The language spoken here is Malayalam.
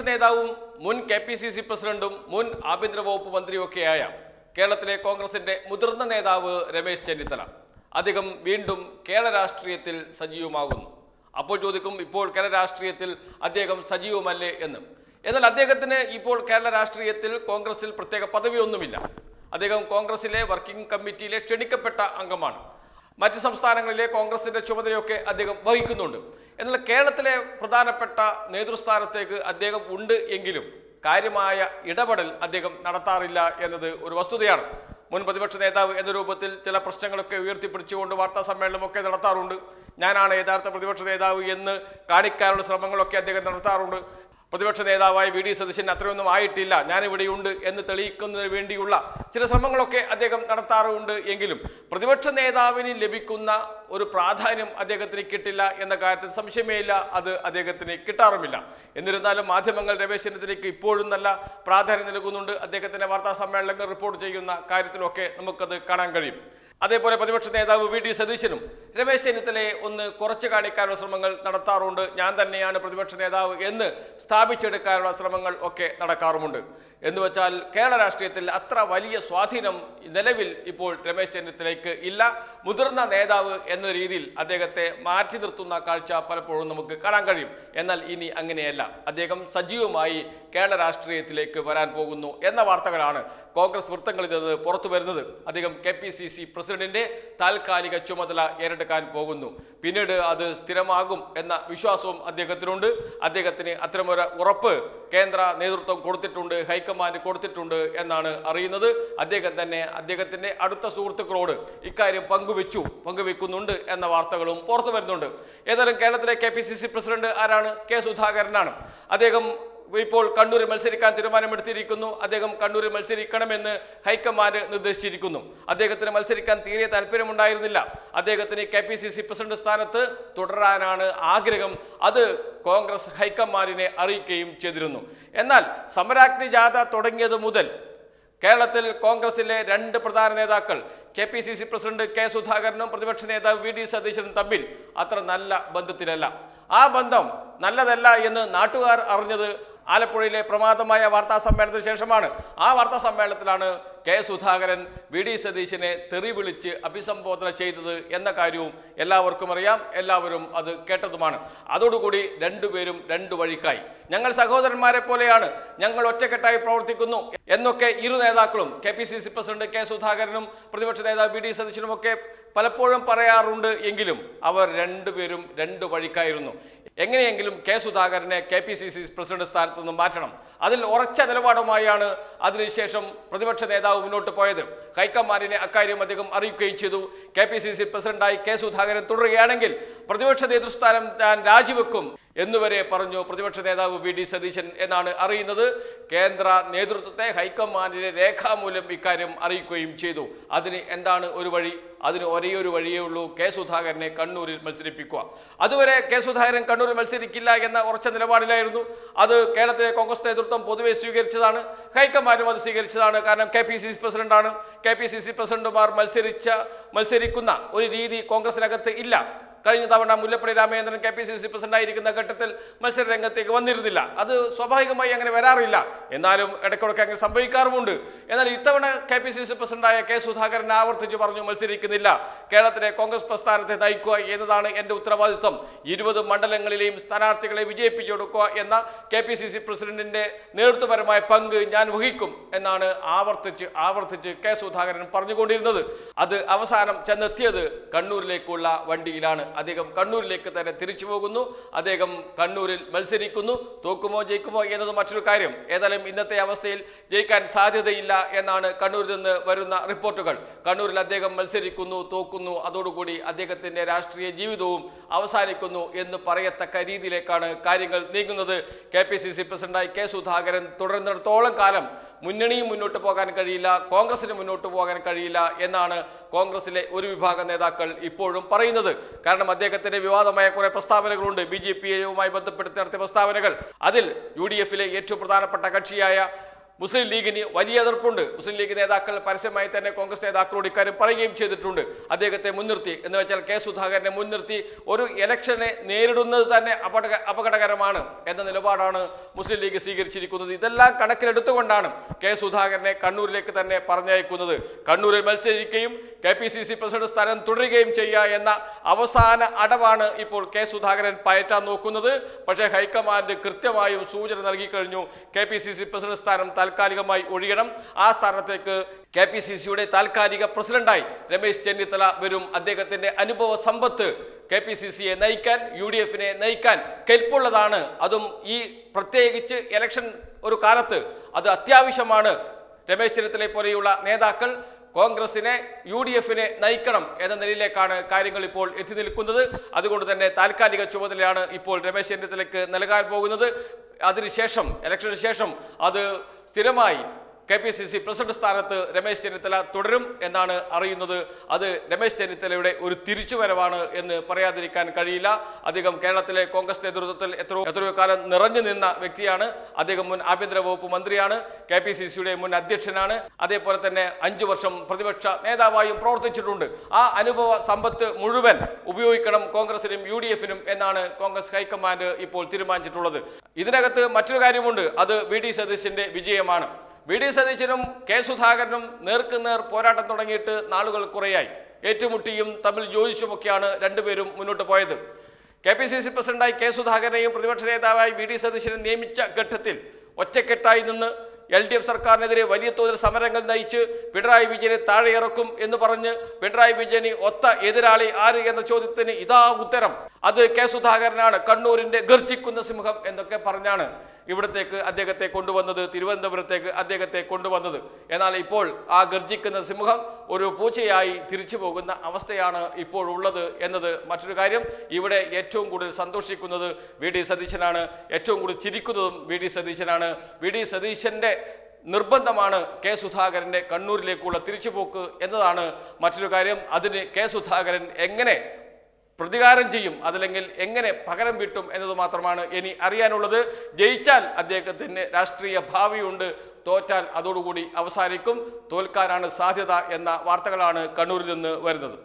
നേതാവും മുൻ KPCC പ്രസിഡന്റും മുൻ ആഭ്യന്തര വകുപ്പ് മന്ത്രിയൊക്കെയായ കേരളത്തിലെ കോൺഗ്രസിന്റെ മുതിർന്ന നേതാവ് രമേശ് ചെന്നിത്തല അദ്ദേഹം വീണ്ടും കേരള രാഷ്ട്രീയത്തിൽ സജീവമാകുന്നു. അപ്പോൾ ചോദിക്കും, ഇപ്പോൾ കേരള രാഷ്ട്രീയത്തിൽ അദ്ദേഹം സജീവമല്ലേ എന്ന്. എന്നാൽ അദ്ദേഹത്തിന് ഇപ്പോൾ കേരള രാഷ്ട്രീയത്തിൽ കോൺഗ്രസിൽ പ്രത്യേക പദവിയൊന്നുമില്ല. അദ്ദേഹം കോൺഗ്രസിലെ വർക്കിംഗ് കമ്മിറ്റിയിലെ ക്ഷണിക്കപ്പെട്ട അംഗമാണ്. മറ്റ് സംസ്ഥാനങ്ങളിലെ കോൺഗ്രസിന്റെ ചുമതലയൊക്കെ അദ്ദേഹം വഹിക്കുന്നുണ്ട്. എന്നാൽ കേരളത്തിലെ പ്രധാനപ്പെട്ട നേതൃസ്ഥാനത്തേക്ക് അദ്ദേഹം ഉണ്ട് എങ്കിലും കാര്യമായ ഇടപെടൽ അദ്ദേഹം നടത്താറില്ല എന്നത് ഒരു വസ്തുതയാണ്. മുൻ പ്രതിപക്ഷ നേതാവ് എന്ന രൂപത്തിൽ ചില പ്രശ്നങ്ങളൊക്കെ ഉയർത്തിപ്പിടിച്ചുകൊണ്ട് വാർത്താ സമ്മേളനമൊക്കെ നടത്താറുണ്ട്. ഞാനാണ് യഥാർത്ഥ പ്രതിപക്ഷ നേതാവ് എന്ന് കാണിക്കാനുള്ള ശ്രമങ്ങളൊക്കെ അദ്ദേഹം നടത്താറുണ്ട്. പ്രതിപക്ഷ നേതാവായ VD സതീശൻ അത്രയൊന്നും ആയിട്ടില്ല, ഞാനിവിടെയുണ്ട് എന്ന് തെളിയിക്കുന്നതിന് വേണ്ടിയുള്ള ചില ശ്രമങ്ങളൊക്കെ അദ്ദേഹം നടത്താറുണ്ട്. എങ്കിലും പ്രതിപക്ഷ നേതാവിന് ലഭിക്കുന്ന ഒരു പ്രാധാന്യം അദ്ദേഹത്തിന് കിട്ടില്ല എന്ന കാര്യത്തിൽ സംശയമേ ഇല്ല, അത് അദ്ദേഹത്തിന് കിട്ടാറുമില്ല. എന്നിരുന്നാലും മാധ്യമങ്ങൾ രമേശ് ചെന്നിത്തലയ്ക്ക് ഇപ്പോഴും നല്ല പ്രാധാന്യം നൽകുന്നുണ്ട്. അദ്ദേഹത്തിന്റെ വാർത്താ സമ്മേളനങ്ങൾ റിപ്പോർട്ട് ചെയ്യുന്ന കാര്യത്തിലൊക്കെ നമുക്കത് കാണാൻ കഴിയും. അതേപോലെ പ്രതിപക്ഷ നേതാവ് VD സതീശനും രമേശ് ചെന്നിത്തലയെ ഒന്ന് കുറച്ച് കാണിക്കാനുള്ള ശ്രമങ്ങൾ നടത്താറുണ്ട്. ഞാൻ തന്നെയാണ് പ്രതിപക്ഷ നേതാവ് എന്ന് സ്ഥാപിച്ചെടുക്കാനുള്ള ശ്രമങ്ങൾ ഒക്കെ നടക്കാറുമുണ്ട്. എന്ന് വെച്ചാൽ കേരള രാഷ്ട്രീയത്തിൽ അത്ര വലിയ സ്വാധീനം നിലവിൽ ഇപ്പോൾ രമേശ് ചെന്നിത്തലയ്ക്ക് ഇല്ല. മുതിർന്ന നേതാവ് എന്ന രീതിയിൽ അദ്ദേഹത്തെ മാറ്റി നിർത്തുന്ന കാഴ്ച പലപ്പോഴും നമുക്ക് കാണാൻ കഴിയും. എന്നാൽ ഇനി അങ്ങനെയല്ല, അദ്ദേഹം സജീവമായി കേരള രാഷ്ട്രീയത്തിലേക്ക് വരാൻ പോകുന്നു എന്ന വാർത്തകളാണ് കോൺഗ്രസ് വൃത്തങ്ങളിൽ നിന്ന് പുറത്തു വരുന്നത്. അദ്ദേഹം KPCC പ്രസിഡന്റിന്റെ താൽക്കാലിക ചുമതല ഏറ്റെടുക്കാൻ പോകുന്നു. പിന്നീട് അത് സ്ഥിരമാകും എന്ന വിശ്വാസവും അദ്ദേഹത്തിനുണ്ട്. അദ്ദേഹത്തിന് അത്തരമൊരു ഉറപ്പ് കേന്ദ്ര നേതൃത്വം കൊടുത്തിട്ടുണ്ട്, ഹൈക്കമാൻഡ് കൊടുത്തിട്ടുണ്ട് എന്നാണ് അറിയുന്നത്. അദ്ദേഹം തന്നെ അദ്ദേഹത്തിന്റെ അടുത്ത സുഹൃത്തുക്കളോട് ഇക്കാര്യം പങ്കുവെക്കുന്നുണ്ട് എന്ന വാർത്തകളും പുറത്തു വരുന്നുണ്ട്. ഏതായാലും കേരളത്തിലെ KPCC പ്രസിഡന്റ് ആരാണ്? K സുധാകരനാണ്. അദ്ദേഹം ഇപ്പോൾ കണ്ണൂരിൽ മത്സരിക്കാൻ തീരുമാനമെടുത്തിരിക്കുന്നു. അദ്ദേഹം കണ്ണൂരിൽ മത്സരിക്കണമെന്ന് ഹൈക്കമാൻഡ് നിർദ്ദേശിച്ചിരിക്കുന്നു. അദ്ദേഹത്തിന് മത്സരിക്കാൻ തീരെ താല്പര്യമുണ്ടായിരുന്നില്ല. അദ്ദേഹത്തിന് KPCC പ്രസിഡന്റ് സ്ഥാനത്ത് തുടരാനാണ് ആഗ്രഹം. അത് കോൺഗ്രസ് ഹൈക്കമാൻഡിനെ അറിയിക്കുകയും ചെയ്തിരുന്നു. എന്നാൽ സമരാഗ്നി ജാഥ തുടങ്ങിയത് മുതൽ കേരളത്തിൽ കോൺഗ്രസിലെ രണ്ട് പ്രധാന നേതാക്കൾ KPCC പ്രസിഡന്റ് K സുധാകരനും പ്രതിപക്ഷ നേതാവ് VD സതീശനും തമ്മിൽ അത്ര നല്ല ബന്ധത്തിലല്ല. ആ ബന്ധം നല്ലതല്ല എന്ന് നാട്ടുകാർ അറിഞ്ഞത് ആലപ്പുഴയിലെ പ്രമാദമായ വാർത്താ സമ്മേളനത്തിന് ശേഷമാണ്. ആ വാർത്താ സമ്മേളനത്തിലാണ് K സുധാകരൻ VD സതീശനെ തെറി വിളിച്ച് അഭിസംബോധന ചെയ്തത് എന്ന കാര്യവും എല്ലാവർക്കും അറിയാം, എല്ലാവരും അത് കേട്ടതുമാണ്. അതോടുകൂടി രണ്ടുപേരും രണ്ടു വഴിക്കായി. ഞങ്ങൾ സഹോദരന്മാരെ പോലെയാണ്, ഞങ്ങൾ ഒറ്റക്കെട്ടായി പ്രവർത്തിക്കുന്നു എന്നൊക്കെ ഇരു നേതാക്കളും KPCC പ്രസിഡന്റ് K സുധാകരനും പ്രതിപക്ഷ നേതാവ് VD സതീശനും ഒക്കെ പലപ്പോഴും പറയാറുണ്ട്. എങ്കിലും അവർ രണ്ടുപേരും രണ്ടു വഴിക്കായിരുന്നു. എങ്ങനെയെങ്കിലും K സുധാകരനെ KPCC പ്രസിഡന്റ് സ്ഥാനത്ത് നിന്ന് മാറ്റണം. അതിൽ ഉറച്ച നിലപാടുമായാണ് അതിനുശേഷം പ്രതിപക്ഷ നേതാവ് മുന്നോട്ട് പോയത്. ഹൈക്കമാൻഡിനെ അക്കാര്യം അദ്ദേഹം അറിയിക്കുകയും ചെയ്തു. KPCC പ്രസിഡന്റായി K സുധാകരൻ തുടരുകയാണെങ്കിൽ പ്രതിപക്ഷ നേതൃസ്ഥാനം ഞാൻ രാജിവെക്കും എന്നുവരെ പറഞ്ഞു പ്രതിപക്ഷ നേതാവ് VD സതീശൻ എന്നാണ് അറിയുന്നത്. കേന്ദ്ര നേതൃത്വത്തെ ഹൈക്കമാൻഡിനെ രേഖാമൂലം ഇക്കാര്യം അറിയിക്കുകയും ചെയ്തു. അതിന് എന്താണ് ഒരു വഴി? അതിന് ഒരേയൊരു വഴിയേ ഉള്ളൂ, K സുധാകരനെ കണ്ണൂരിൽ മത്സരിപ്പിക്കുക. അതുവരെ K സുധാകരൻ കണ്ണൂരിൽ മത്സരിക്കില്ല എന്ന ഉറച്ച നിലപാടിലായിരുന്നു. അത് കേരളത്തിലെ കോൺഗ്രസ് നേതൃത്വം പൊതുവെ സ്വീകരിച്ചതാണ്, ഹൈക്കമാൻഡും അത് സ്വീകരിച്ചതാണ്. കാരണം KPCC പ്രസിഡന്റാണ്. KPCC പ്രസിഡന്റുമാർ മത്സരിക്കുന്ന ഒരു രീതി കോൺഗ്രസിനകത്ത് ഇല്ല. കഴിഞ്ഞ തവണ മുല്ലപ്പള്ളി രാമചന്ദ്രൻ KPCC പ്രസിഡന്റായിരിക്കുന്ന ഘട്ടത്തിൽ മത്സര രംഗത്തേക്ക് വന്നിരുന്നില്ല. അത് സ്വാഭാവികമായി അങ്ങനെ വരാറില്ല, എന്നാലും ഇടയ്ക്കിടയ്ക്ക് അങ്ങനെ സംഭവിക്കാറുമുണ്ട്. എന്നാൽ ഇത്തവണ KPCC പ്രസിഡന്റായ K സുധാകരൻ ആവർത്തിച്ച് പറഞ്ഞു, മത്സരിക്കുന്നില്ല, കേരളത്തിലെ കോൺഗ്രസ് പ്രസ്ഥാനത്തെ നയിക്കുക എന്നതാണ് എൻ്റെ ഉത്തരവാദിത്വം, 20 മണ്ഡലങ്ങളിലെയും സ്ഥാനാർത്ഥികളെ വിജയിപ്പിച്ചെടുക്കുക എന്ന KPCC പ്രസിഡന്റിന്റെ നേതൃത്വപരമായ പങ്ക് ഞാൻ വഹിക്കും എന്നാണ് ആവർത്തിച്ച് K സുധാകരൻ പറഞ്ഞുകൊണ്ടിരുന്നത്. അത് അവസാനം ചെന്നെത്തിയത് കണ്ണൂരിലേക്കുള്ള വണ്ടിയിലാണ്. അദ്ദേഹം കണ്ണൂരിലേക്ക് തന്നെ തിരിച്ചു പോകുന്നു. അദ്ദേഹം കണ്ണൂരിൽ മത്സരിക്കുന്നു. തോക്കുമോ ജയിക്കുമോ എന്നത് മറ്റൊരു കാര്യം. ഏതായാലും ഇന്നത്തെ അവസ്ഥയിൽ ജയിക്കാൻ സാധ്യതയില്ല എന്നാണ് കണ്ണൂരിൽ നിന്ന് വരുന്ന റിപ്പോർട്ടുകൾ. കണ്ണൂരിൽ അദ്ദേഹം മത്സരിക്കുന്നു, തോക്കുന്നു, അതോടുകൂടി അദ്ദേഹത്തിന്റെ രാഷ്ട്രീയ ജീവിതവും അവസാനിക്കുന്നു എന്ന് പറയത്തക്ക രീതിയിലേക്കാണ് കാര്യങ്ങൾ നീങ്ങുന്നത്. KPCC പ്രസിഡന്റായി K സുധാകരൻ തുടരുന്നിടത്തോളം കാലം മുന്നണിയും മുന്നോട്ട് പോകാൻ കഴിയില്ല, കോൺഗ്രസിന് മുന്നോട്ട് പോകാൻ കഴിയില്ല എന്നാണ് കോൺഗ്രസിലെ ഒരു വിഭാഗം നേതാക്കൾ ഇപ്പോഴും പറയുന്നത്. കാരണം അദ്ദേഹത്തിന്റെ വിവാദമായ കുറെ പ്രസ്താവനകളുണ്ട്. BJP യുമായി ബന്ധപ്പെടുത്തി നടത്തിയ പ്രസ്താവനകൾ. അതിൽ UDF ഏറ്റവും പ്രധാനപ്പെട്ട കക്ഷിയായ മുസ്ലിം ലീഗിന് വലിയ എതിർപ്പുണ്ട്. മുസ്ലിം ലീഗ് നേതാക്കൾ പരസ്യമായി തന്നെ കോൺഗ്രസ് നേതാക്കളോട് ഇക്കാര്യം പറയുകയും ചെയ്തിട്ടുണ്ട്. അദ്ദേഹത്തെ മുൻനിർത്തി എന്ന് വെച്ചാൽ കെ സുധാകരനെ മുൻനിർത്തി ഒരു ഇലക്ഷനെ നേരിടുന്നത് തന്നെ അപകടകരമാണ് എന്ന നിലപാടാണ് മുസ്ലിം ലീഗ് സ്വീകരിച്ചിരിക്കുന്നത്. ഇതെല്ലാം കണക്കിലെടുത്തുകൊണ്ടാണ് കെ സുധാകരനെ കണ്ണൂരിലേക്ക് തന്നെ പറഞ്ഞയക്കുന്നത്. കണ്ണൂരിൽ മത്സരിക്കുകയും KPCC പ്രസിഡന്റ് സ്ഥാനം തുടരുകയും ചെയ്യുക എന്ന അവസാന അടവാണ് ഇപ്പോൾ കെ സുധാകരൻ പയറ്റാൻ നോക്കുന്നത്. പക്ഷേ ഹൈക്കമാൻഡ് കൃത്യമായും സൂചന നൽകി കഴിഞ്ഞു. KPCC പ്രസിഡന്റ് സ്ഥാനം താൽക്കാലികമായി ഒഴിയണം. ആ സ്ഥാനത്തേക്ക് KPCCയുടെ താൽക്കാലിക പ്രസിഡന്റായി രമേശ് ചെന്നിത്തല വരും. അദ്ദേഹത്തിന്റെ അനുഭവ സമ്പത്ത് KPCCയെ നയിക്കാൻ, UDFനെ നയിക്കാൻ കെൽപ്പുള്ളതാണ്. അതും ഈ പ്രത്യേകിച്ച് ഇലക്ഷൻ ഒരു കാലത്ത് അത് അത്യാവശ്യമാണ്. രമേശ് ചെന്നിത്തലയെ പോലെയുള്ള നേതാക്കൾ കോൺഗ്രസിനെ UDFനെ നയിക്കണം എന്ന നിലയിലേക്കാണ് കാര്യങ്ങൾ ഇപ്പോൾ എത്തി നിൽക്കുന്നത്. അതുകൊണ്ട് തന്നെ താൽക്കാലിക ചുമതലയാണ് ഇപ്പോൾ രമേശ് ചെന്നിത്തലയ്ക്ക് നൽകാൻ പോകുന്നത്. അതിനുശേഷം ഇലക്ഷന് ശേഷം അത് സ്ഥിരമായി KPCC പ്രസിഡന്റ് സ്ഥാനത്ത് രമേശ് ചെന്നിത്തല തുടരും എന്നാണ് അറിയുന്നത്. അത് രമേശ് ചെന്നിത്തലയുടെ ഒരു തിരിച്ചുവരവാണ് എന്ന് പറയാതിരിക്കാൻ കഴിയില്ല. അദ്ദേഹം കേരളത്തിലെ കോൺഗ്രസ് നേതൃത്വത്തിൽ എത്രയോ കാലം നിറഞ്ഞു നിന്ന വ്യക്തിയാണ്. അദ്ദേഹം മുൻ ആഭ്യന്തര വകുപ്പ് മന്ത്രിയാണ്, KPCCയുടെ മുൻ അധ്യക്ഷനാണ്. അതേപോലെ തന്നെ 5 വർഷം പ്രതിപക്ഷ നേതാവായും പ്രവർത്തിച്ചിട്ടുണ്ട്. ആ അനുഭവ സമ്പത്ത് മുഴുവൻ ഉപയോഗിക്കണം കോൺഗ്രസിനും UDFനും എന്നാണ് കോൺഗ്രസ് ഹൈക്കമാൻഡ് ഇപ്പോൾ തീരുമാനിച്ചിട്ടുള്ളത്. ഇതിനകത്ത് മറ്റൊരു കാര്യമുണ്ട്. അത് VD സതീശന്റെ വിജയമാണ്. VD സതീശനും കെ സുധാകരനും നേർക്കുനേർ പോരാട്ടം തുടങ്ങിയിട്ട് നാളുകൾ കുറയായി. ഏറ്റുമുട്ടിയും തമ്മിൽ യോജിച്ചുമൊക്കെയാണ് രണ്ടുപേരും മുന്നോട്ട് പോയത്. KPCC പ്രസിഡന്റായി കെ സുധാകരനെയും പ്രതിപക്ഷ നേതാവായി VD സതീശനെ നിയമിച്ച ഘട്ടത്തിൽ ഒറ്റക്കെട്ടായി നിന്ന് LDF സർക്കാരിനെതിരെ വലിയ തോതിൽ സമരങ്ങൾ നയിച്ച് പിണറായി വിജയനെ താഴെ ഇറക്കും എന്ന് പറഞ്ഞ് പിണറായി വിജയന് ഒത്ത എതിരാളി ആര് എന്ന ചോദ്യത്തിന് ഇതാ ഉത്തരം. അത് കെ സുധാകരനാണ്, കണ്ണൂരിന്റെ ഗർജിക്കുന്ന സിംഹം എന്നൊക്കെ പറഞ്ഞാണ് ഇവിടത്തേക്ക് അദ്ദേഹത്തെ കൊണ്ടുവന്നത്, തിരുവനന്തപുരത്തേക്ക് അദ്ദേഹത്തെ കൊണ്ടുവന്നത്. എന്നാൽ ഇപ്പോൾ ആ ഗർജിക്കുന്ന സിംഹം ഒരു പൂച്ചയായി തിരിച്ചു പോകുന്ന അവസ്ഥയാണ് ഇപ്പോഴുള്ളത് എന്നത് മറ്റൊരു കാര്യം. ഇവിടെ ഏറ്റവും കൂടുതൽ സന്തോഷിക്കുന്നത് VD സതീശനാണ്, ഏറ്റവും കൂടുതൽ ചിരിക്കുന്നതും VD സതീശനാണ്. VD സതീശന്റെ നിർബന്ധമാണ് കെ സുധാകരന്റെ കണ്ണൂരിലേക്കുള്ള തിരിച്ചുപോക്ക് എന്നതാണ് മറ്റൊരു കാര്യം. അതിന് കെ സുധാകരൻ എങ്ങനെ പ്രതികാരം ചെയ്യും, അതല്ലെങ്കിൽ എങ്ങനെ പകരം വീട്ടും എന്നത് മാത്രമാണ് ഇനി അറിയാനുള്ളത്. ജയിച്ചാൽ അദ്ദേഹത്തിന് രാഷ്ട്രീയ ഭാവിയുണ്ട്, തോറ്റാൽ അതോടുകൂടി അവസാനിക്കും. തോൽക്കാനാണ് സാധ്യത എന്ന വാർത്തകളാണ് കണ്ണൂരിൽ നിന്ന് വരുന്നത്.